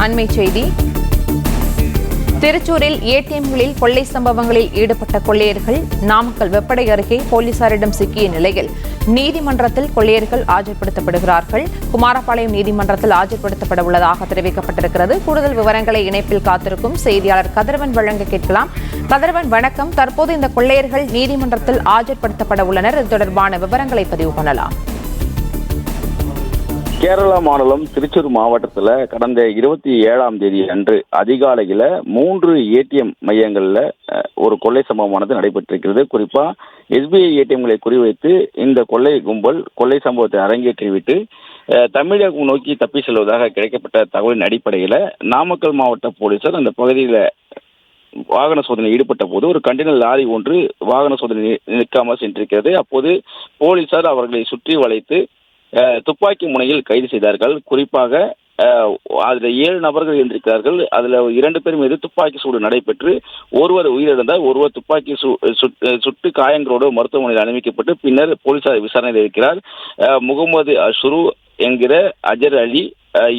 அண்மை செய்தி. திருச்சூரில் ஏடிஎம்களில் கொள்ளை சம்பவங்களில் ஈடுபட்ட கொள்ளையர்கள் நாமக்கல் வெப்படை அருகே போலீசாரிடம் சிக்கிய நிலையில் நீதிமன்றத்தில் கொள்ளையர்கள் ஆஜர்படுத்தப்படுகிறார்கள். குமாரபாளையம் நீதிமன்றத்தில் ஆஜர்படுத்தப்பட உள்ளதாக தெரிவிக்கப்பட்டிருக்கிறது. கூடுதல் விவரங்களை இணைப்பில் காத்திருக்கும் செய்தியாளர் கதிரவன் வழங்க கேட்கலாம். கதிரவன், வணக்கம். தற்போது இந்த கொள்ளையர்கள் நீதிமன்றத்தில் ஆஜர்படுத்தப்பட உள்ளனர். இது தொடர்பான விவரங்களை பதிவு பண்ணலாம். கேரளா மாநிலம் திருச்சூர் மாவட்டத்தில் கடந்த 27ஆம் தேதி அன்று அதிகாலையில் 3 ஏடிஎம் மையங்களில் ஒரு கொள்ளை சம்பவமானது நடைபெற்றிருக்கிறது. குறிப்பாக எஸ்பிஐ ஏடிஎம்களை குறிவைத்து இந்த கொள்ளை கும்பல் கொள்ளை சம்பவத்தை அரங்கேற்றிவிட்டு தமிழகம் நோக்கி தப்பி செல்வதாக கிடைக்கப்பட்ட தகவலின் அடிப்படையில் நாமக்கல் மாவட்ட போலீசார் அந்த பகுதியில் வாகன சோதனை ஈடுபட்ட போது ஒரு கண்டெய்னர் லாரி ஒன்று வாகன சோதனை நிற்காமல் சென்றிருக்கிறது. அப்போது போலீசார் அவர்களை சுற்றி வளைத்து துப்பாக்கி முனையில் கைது செய்தார்கள். குறிப்பாக அதில் 7 நபர்கள் இருந்திருக்கிறார்கள். அதில் 2 பேர் மீது துப்பாக்கி சூடு நடைபெற்று ஒருவர் உயிரிழந்தார், ஒருவர் துப்பாக்கி சுட்டு காயங்களோடு மருத்துவமனையில் அனுமதிக்கப்பட்டு பின்னர் போலீசார் விசாரணையில் இருக்கிறார். முகமது அஷ்ரு என்கிற அஜர் அலி,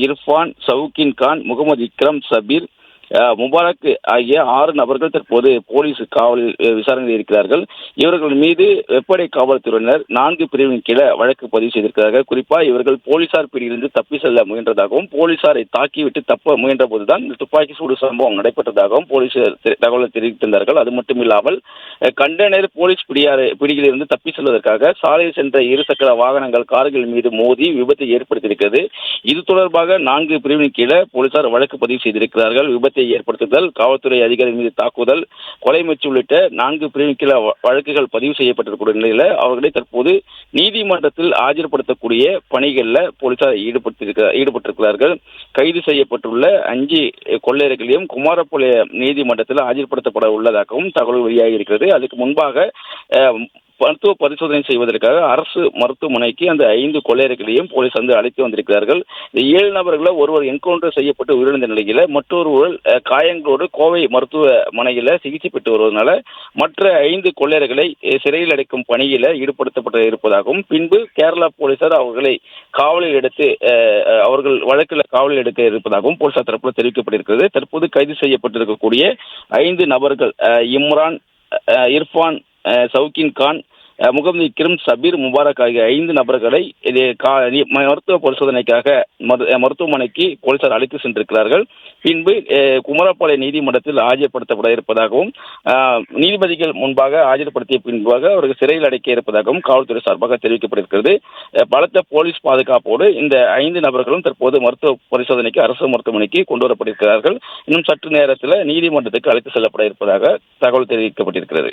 இர்ஃபான், சவுகின் கான், முகமது இக்ரம், சபீர், முபாரக் ஆகிய 6 நபர்கள் தற்போது போலீஸ் காவலில் விசாரணையில் இருக்கிறார்கள். இவர்கள் மீது வெப்படை காவல்துறையினர் 4 பிரிவின் கீழே வழக்கு பதிவு செய்திருக்கிறார்கள். குறிப்பாக இவர்கள் போலீசார் பிடியிலிருந்து தப்பி செல்ல முயன்றதாகவும் போலீசாரை தாக்கிவிட்டு தப்ப முயன்ற போதுதான் இந்த துப்பாக்கி சூடு சம்பவம் நடைபெற்றதாகவும் போலீசார் தகவல் தெரிவித்திருந்தார்கள். அது மட்டுமில்லாமல் கண்டெய்னர் போலீஸ் பிடியிலிருந்து தப்பி செல்வதற்காக சாலையில் சென்ற 2 சக்கர வாகனங்கள் கார்கள் மீது மோதி விபத்தை ஏற்படுத்தியிருக்கிறது. இது தொடர்பாக 4 பிரிவின் கீழே போலீசார் வழக்கு பதிவு செய்திருக்கிறார்கள். விபத்தை ஏற்படுத்துதல், காவல்துறை அதிகாரி மீது தாக்குதல், கொலை முயற்சி உள்ளிட்ட 4 பிரிவின் கீழ் வழக்குகள் பதிவு செய்யப்பட்டிருக்கூடிய நிலையில் அவர்களை தற்போது நீதிமன்றத்தில் ஆஜர்படுத்தக்கூடிய பணிகளில் போலீசார் ஈடுபட்டிருக்கிறார்கள். கைது செய்யப்பட்டுள்ள 5 கொள்ளையர்களையும் குமாரபாளையம் நீதிமன்றத்தில் ஆஜர்படுத்தப்பட உள்ளதாகவும் தகவல் வெளியாகி இருக்கிறது. அதுக்கு முன்பாக மருத்துவ பரிசோதனை செய்வதற்காக அரசு மருத்துவமனைக்கு அந்த 5 கொள்ளையர்களையும் போலீஸ் அழைத்து வந்திருக்கிறார்கள். இந்த 7 நபர்களில் ஒருவர் என்கவுண்டர் செய்யப்பட்டு உயிரிழந்த நிலையில் மற்றொருவர் காயங்களோடு கோவை மருத்துவமனையில் சிகிச்சை பெற்று வருவதனால மற்ற 5 கொள்ளையர்களை சிறையில் அடைக்கும் பணியில் ஈடுபடுத்தப்பட்டு இருப்பதாகவும் பின்பு கேரளா போலீசார் அவர்களை காவலில் எடுத்து அவர்கள் வழக்கில் காவலில் எடுக்க இருப்பதாகவும் போலீசார் தரப்பில் தெரிவிக்கப்பட்டிருக்கிறது. தற்போது கைது செய்யப்பட்டிருக்கக்கூடிய 5 நபர்கள் இம்ரான், இர்ஃபான், சவுகின் கான், முகமது இக்ரம், சபீர், முபாரக் ஆகிய 5 நபர்களை மருத்துவ பரிசோதனைக்காக மருத்துவமனைக்கு போலீசார் அழைத்து சென்றிருக்கிறார்கள். பின்பு குமாரபாளையம் நீதிமன்றத்தில் ஆஜர்படுத்தப்பட இருப்பதாகவும் நீதிபதிகள் முன்பாக ஆஜர்படுத்திய பின்பாக அவர்கள் சிறையில் அடைக்க இருப்பதாகவும் காவல்துறை சார்பாக தெரிவிக்கப்பட்டிருக்கிறது. பலத்த போலீஸ் பாதுகாப்போடு இந்த 5 நபர்களும் தற்போது மருத்துவ பரிசோதனைக்கு அரசு மருத்துவமனைக்கு கொண்டு வரப்பட்டிருக்கிறார்கள். இன்னும் சற்று நேரத்தில் நீதிமன்றத்துக்கு அழைத்து செல்லப்பட இருப்பதாக தகவல் தெரிவிக்கப்பட்டிருக்கிறது.